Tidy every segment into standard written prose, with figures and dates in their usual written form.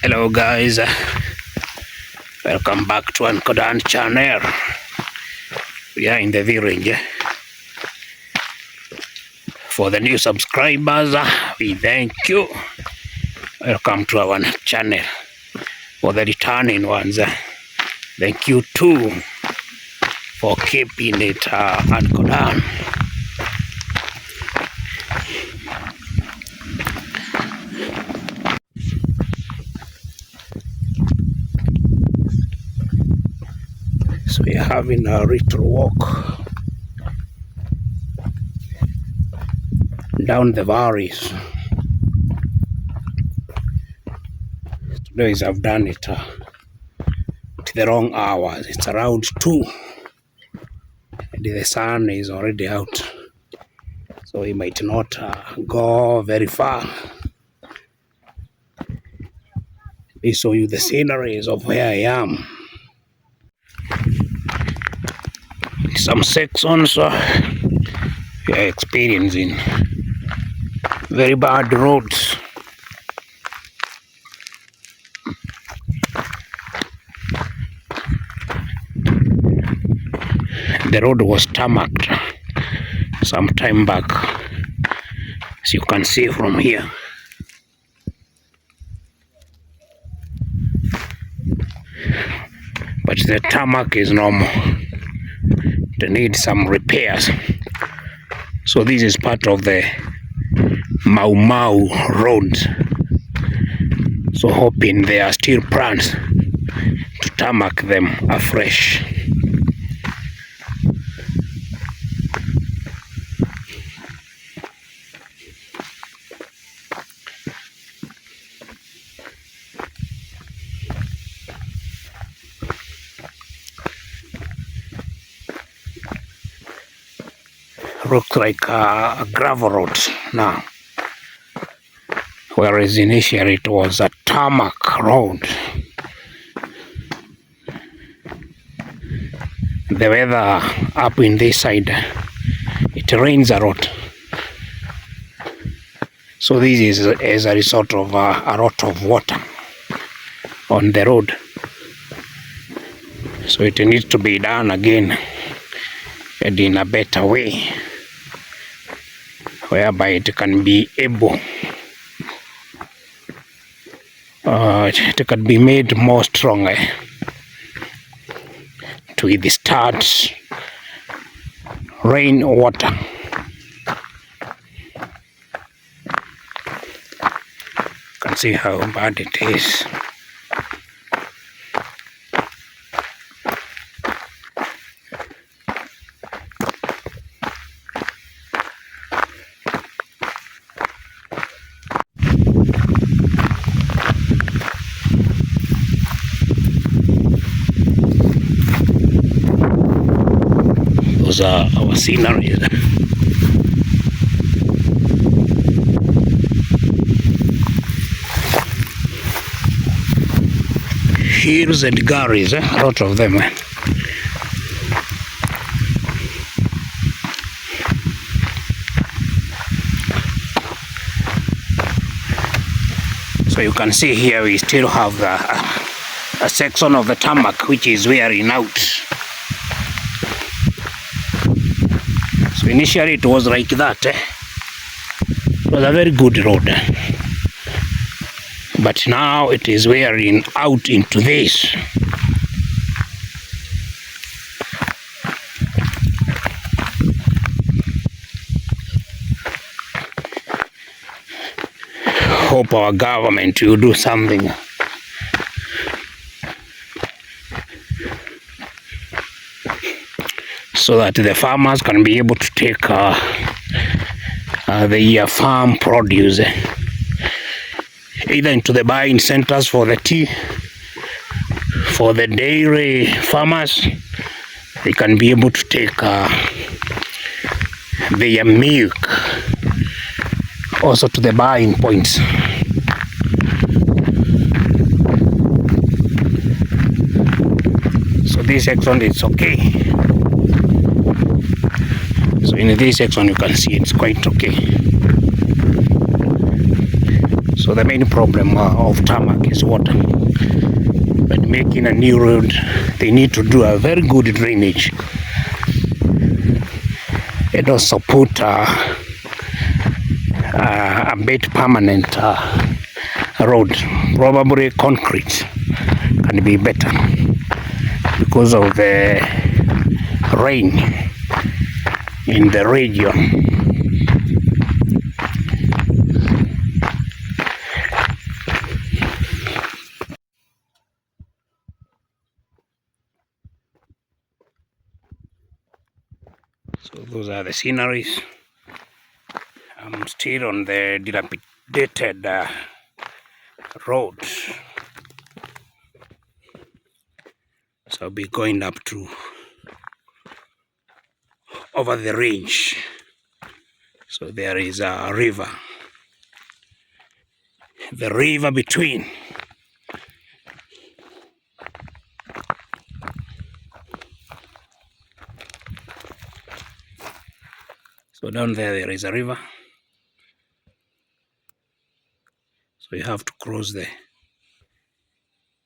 Hello guys, welcome back to Ankodan channel. We are in the village. For the new subscribers, we thank you. Welcome to our channel. For the returning ones, thank you too for keeping it Ankodan. So we are having a little walk down the valleys. Today I've done it to the wrong hours. It's around 2 and the sun is already out, so we might not go very far. We show you the sceneries of where I am. Some sections we are experiencing very bad roads. The road was tarmacked some time back, as you can see from here. But the tarmac is normal. They need some repairs. So this is part of the Mau Mau road. So hoping there are still plans to tarmac them afresh. Looks like a gravel road now, whereas initially it was a tarmac road. The weather up in this side, it rains a lot, so this is as a result of a lot of water on the road. So it needs to be done again and in a better way, whereby it can be able, it can be made more stronger to withstand rain water. You can see how bad it is. Those are our sceneries. Hills and gullies, a lot of them. So you can see here we still have a section of the tarmac which is wearing out. So initially it was like that. It was a very good road, but now it is wearing out into this. Hope our government will do something so that the farmers can be able to take the farm produce either into the buying centers for the tea. For the dairy farmers, they can be able to take their milk also to the buying points. So this section is okay. So in this section you can see it's quite okay. So the main problem of tarmac is water. When making a new road, they need to do a very good drainage and also put a bit permanent road. Probably concrete can be better because of the rain in the region. So those are the sceneries. I'm still on the dilapidated road. So I'll be going up to over the range. So there is a river. The river between. So down there is a river. So you have to cross the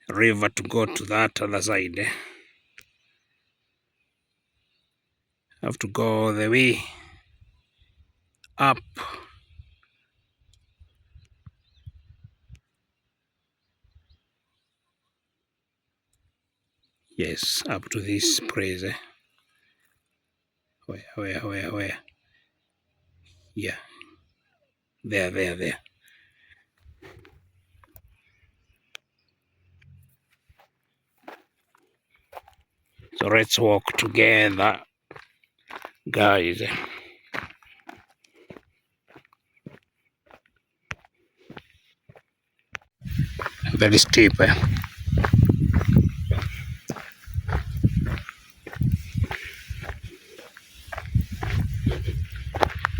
river to go to that other side. Have to go the way up. Yes, up to this place. Where? Yeah. There. So let's walk together, guys. Very steep.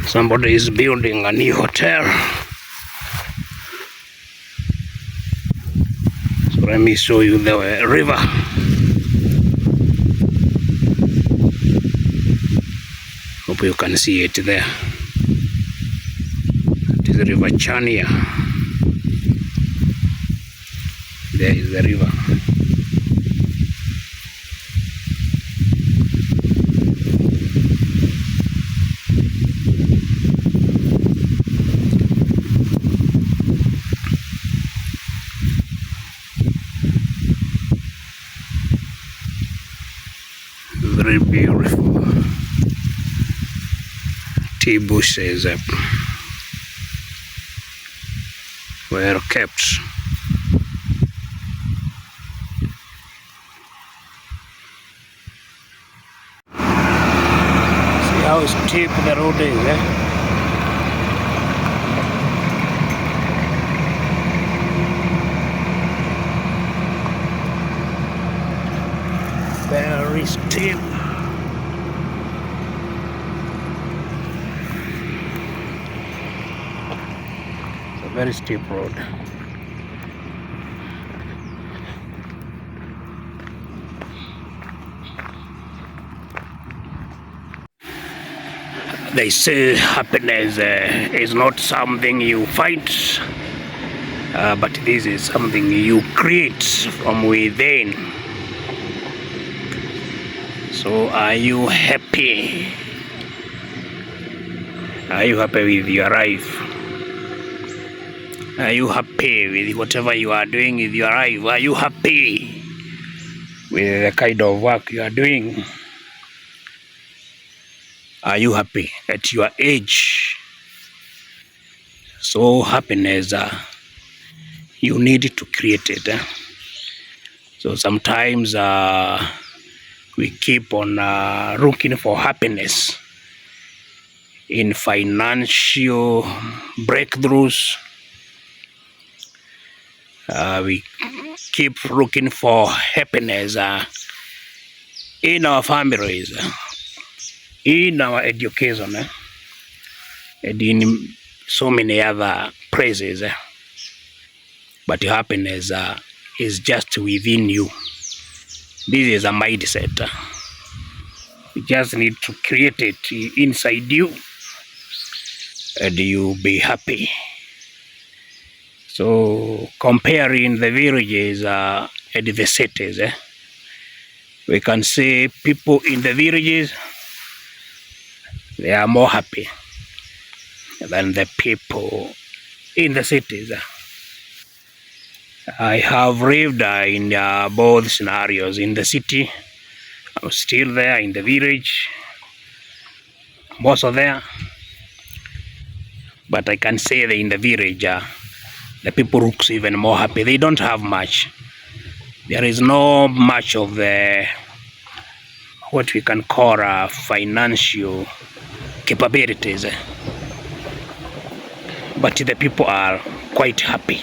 Somebody is building a new hotel. So let me show you the river. Hope you can see it there. It is the River Chania. There is the river. Very beautiful. Tea bushes were kept. See how steep the road is, Very steep. It's a very steep road. They say happiness is not something you find, but this is something you create from within. So are you happy? Are you happy with your life? Are you happy with whatever you are doing with your life? Are you happy with the kind of work you are doing? Are you happy at your age? So happiness, you need to create it. So sometimes we keep on looking for happiness in financial breakthroughs. We keep looking for happiness in our families, in our education, and in so many other places. But happiness is just within you. This is a mindset. You just need to create it inside you, and you'll be happy. So comparing the villages and the cities, we can see people in the villages, they are more happy than the people in the cities. I have lived in both scenarios. In the city, I'm still there. In the village, I'm also there. But I can say that in the village, the people looks even more happy. They don't have much. There is no much of the what we can call financial capabilities, but the people are quite happy.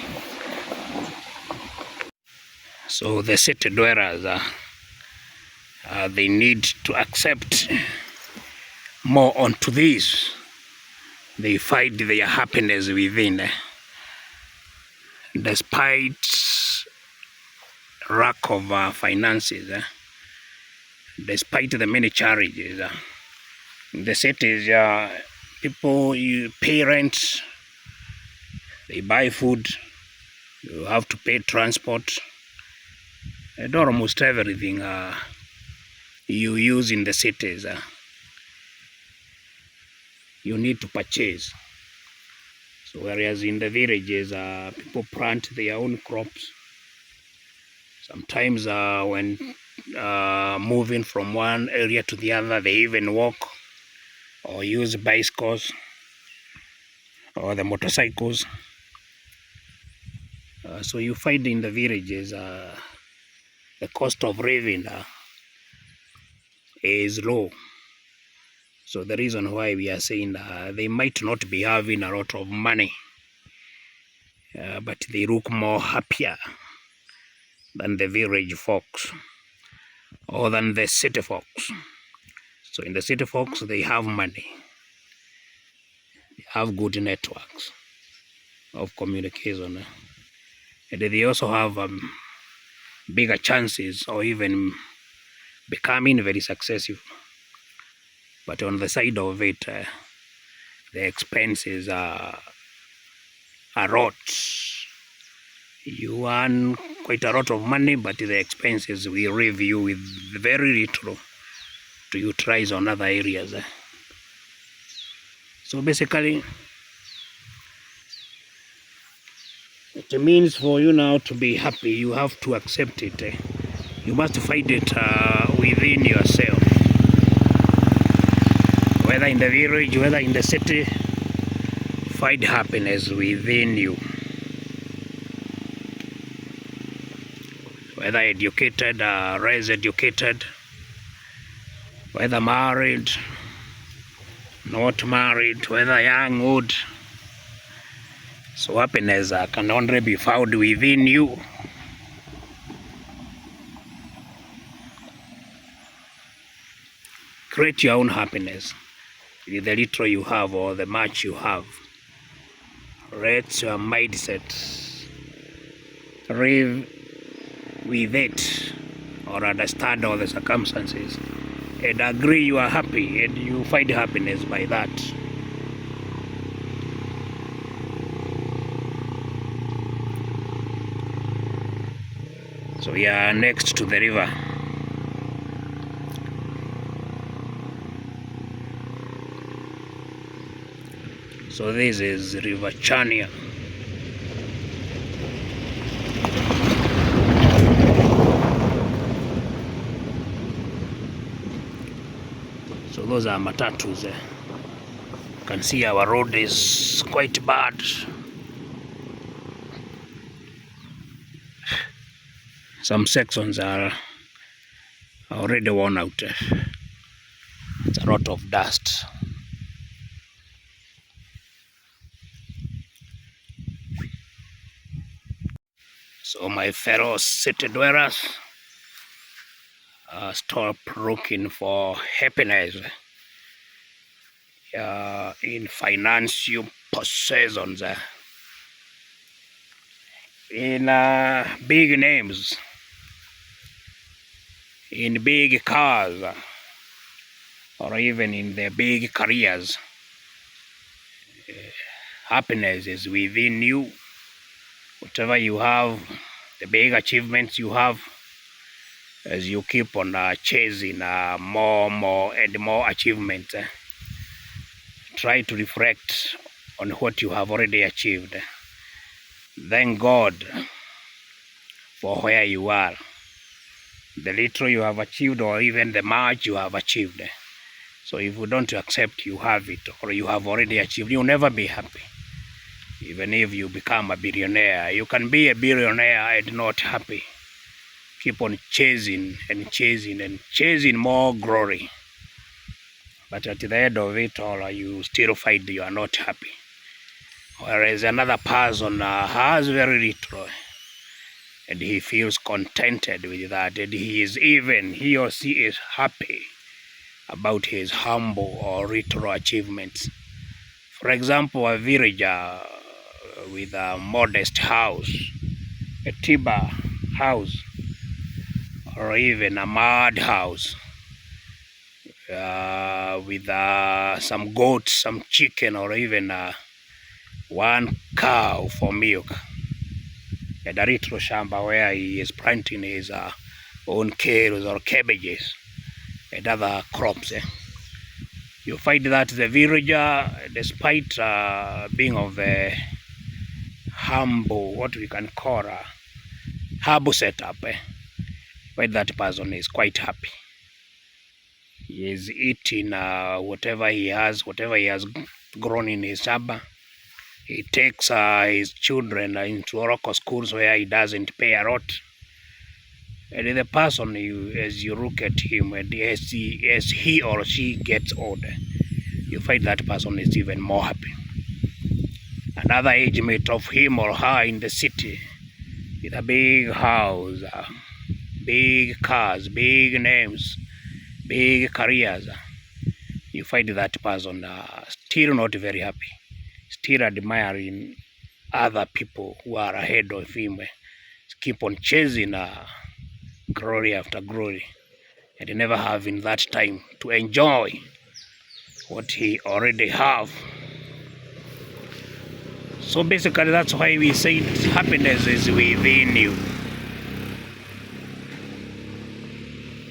So the city dwellers, they need to accept more onto this. They find their happiness within, despite lack of finances, despite the many challenges. In the cities, people, you pay rent, they buy food, you have to pay transport, and almost everything you use in the cities, you need to purchase. So whereas in the villages, people plant their own crops. Sometimes when moving from one area to the other, they even walk or use bicycles or the motorcycles. So you find in the villages, the cost of living is low. So the reason why we are saying they might not be having a lot of money, but they look more happier than the village folks or than the city folks. So in the city folks, they have money, they have good networks of communication, and they also have bigger chances or even becoming very successful. But on the side of it, the expenses are a lot. You earn quite a lot of money, but the expenses will leave you with very little to utilize on other areas. So basically, it means for you now to be happy, you have to accept it. You must find it within yourself. Whether in the village, whether in the city, find happiness within you. Whether educated, less educated, whether married, not married, whether young, old. So happiness can only be found within you. Create your own happiness with the little you have or the much you have. Let your mindset live with it or understand all the circumstances and agree you are happy and you find happiness by that. So we are next to the river. So this is River Chania. So those are matatus. You can see our road is quite bad. Some sections are already worn out. It's a lot of dust. So my fellow city dwellers, stop looking for happiness in financial possessions, in big names, in big cars, or even in their big careers. Happiness is within you. whatever you have, the big achievements you have, as you keep on chasing more and more achievements, try to reflect on what you have already achieved. Thank God for where you are, the little you have achieved, or even the much you have achieved. So if you don't accept you have it, or you have already achieved, you'll never be happy. Even if you become a billionaire, you can be a billionaire and not happy. Keep on chasing and chasing and chasing more glory. But at the end of it all, you still find you are not happy. Whereas another person has very little, and he feels contented with that, and he or she is happy about his humble or little achievements. For example, a villager with a modest house, a timber house, or even a mud house, with some goats, some chicken, or even one cow for milk, and a little shamba where he is planting his own kales or cabbages and other crops. You find that the villager, despite being of a humble, what we can call a humble setup, find that person is quite happy. He is eating whatever he has grown in his shamba. He takes his children into local schools where he doesn't pay a lot. And the person, as you look at him, and as he or she gets older, you find that person is even more happy. Another age mate of him or her in the city, with a big house, big cars, big names, big careers, you find that person still not very happy, still admiring other people who are ahead of him, keep on chasing glory after glory, and never having that time to enjoy what he already have. So basically, that's why we say happiness is within you.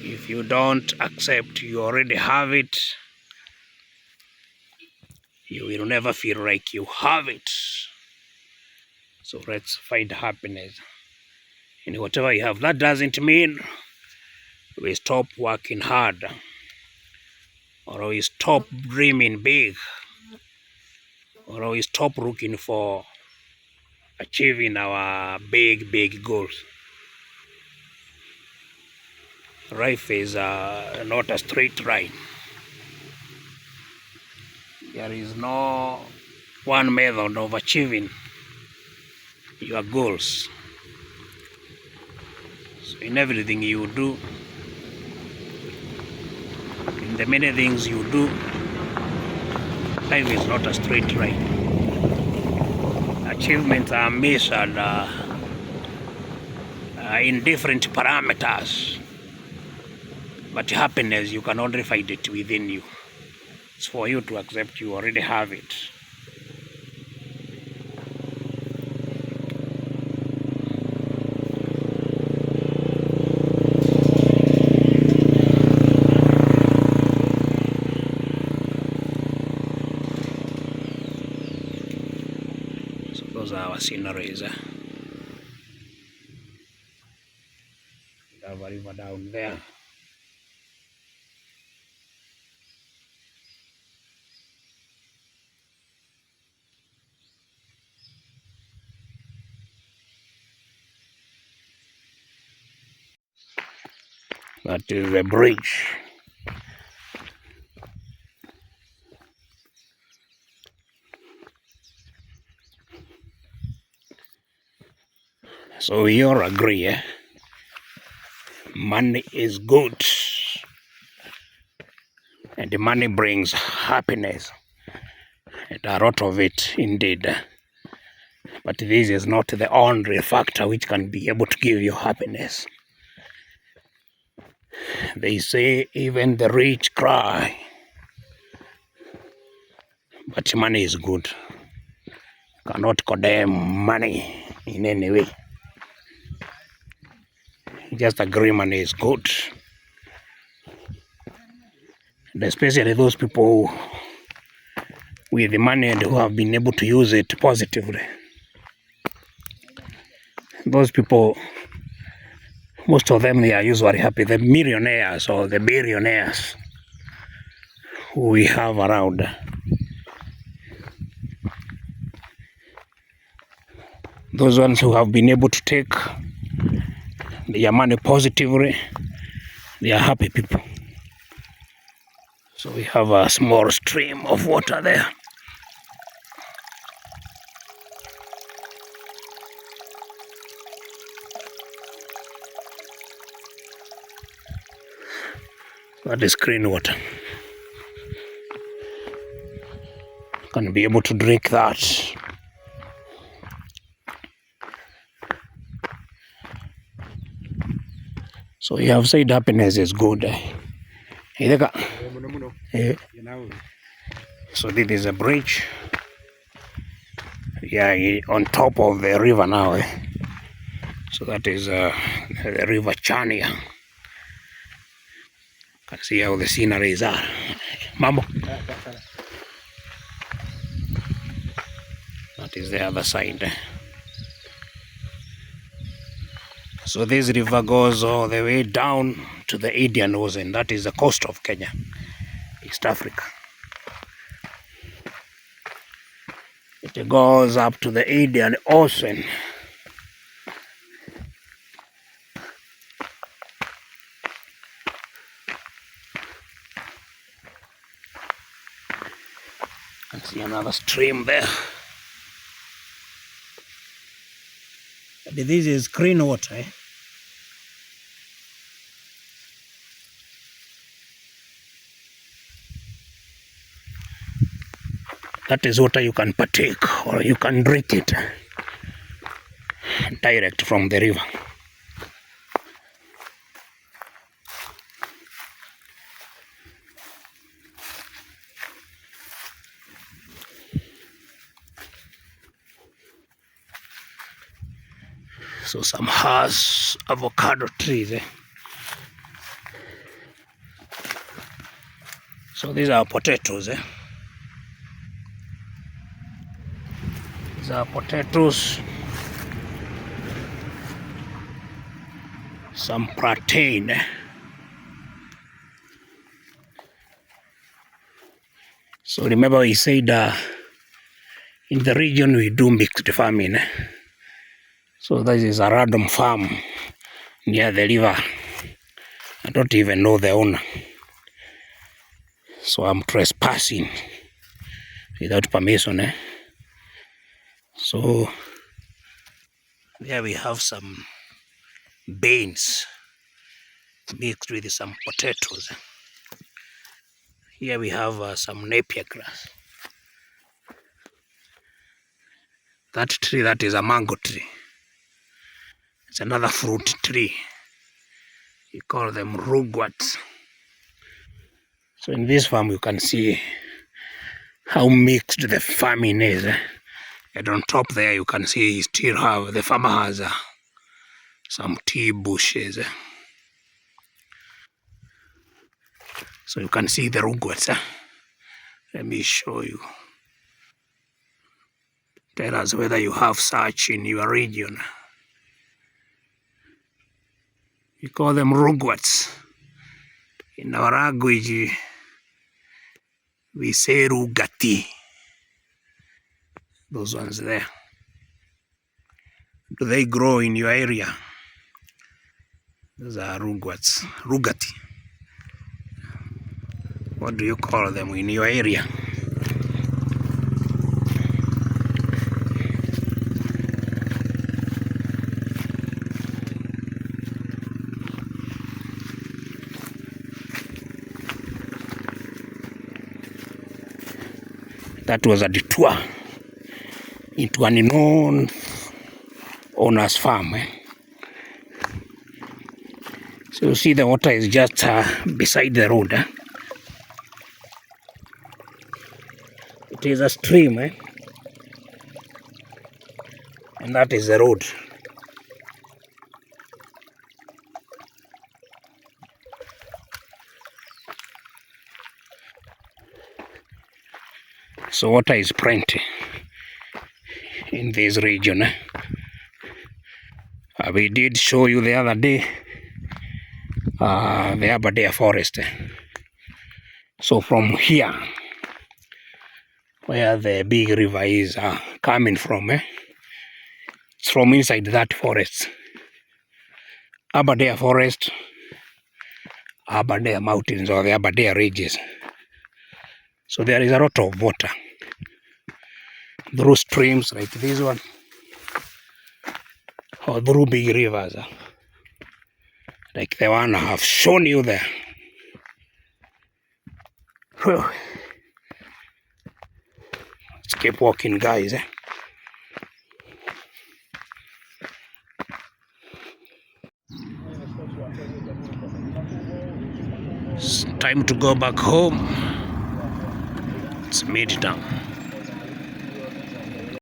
If you don't accept you already have it, you will never feel like you have it. So let's find happiness in whatever you have. That doesn't mean we stop working hard, or we stop dreaming big, or we stop looking for achieving our big goals. Life is not a straight line. There is no one method of achieving your goals. So in everything you do, in the many things you do, life is not a straight line. Achievements are measured in different parameters, but happiness, you can only find it within you. It's for you to accept you already have it. So those are our sceneries. We have a river down there. That is the bridge. So we all agree, money is good, and money brings happiness, and a lot of it indeed. But this is not the only factor which can be able to give you happiness. They say even the rich cry, but money is good. Cannot condemn money. in any way. Just agreement is good, and especially those people with the money and who have been able to use it positively. Those people, most of them, they are usually happy. The millionaires or the billionaires who we have around, those ones who have been able to take their money positively, they are happy people. So we have a small stream of water there. That is clean water. You can be able to drink that. So you have said happiness is good. So this is a bridge. Yeah, on top of the river now. So that is the river Chania. You can see how the sceneries are. Mambo. That is the other side. So this river goes all the way down to the Indian Ocean. That is the coast of Kenya, East Africa. It goes up to the Indian Ocean. You can see another stream there. This is clean water. That is water you can partake or you can drink it direct from the river. So some has avocado trees. So these are potatoes. These are potatoes. Some plantain. So remember we said in the region we do mixed farming. So this is a random farm near the river. I don't even know the owner. So I'm trespassing without permission. So there we have some beans mixed with some potatoes. Here we have some napier grass. That tree, that is a mango tree. It's another fruit tree. We call them rugwats. So in this farm you can see how mixed the farming is. And on top there you can see still have, the farmer has some tea bushes. So you can see the rugwats. Let me show you. Tell us whether you have such in your region. We call them rugwats. In our language, we say rugati. Those ones there. Do they grow in your area? Those are rugwats. Rugati. What do you call them in your area? That was a detour into an unknown owner's farm. So you see the water is just beside the road. It is a stream. And that is the road. So water is plenty in this region. We did show you the other day the Aberdare forest. So from here, where the big river is coming from, it's from inside that forest. Aberdare forest, Aberdare mountains, or the Aberdare ridges. So there is a lot of water through streams like this one, or through big rivers like the one I have shown you there. Let's keep walking, guys. It's time to go back home. It's midtown.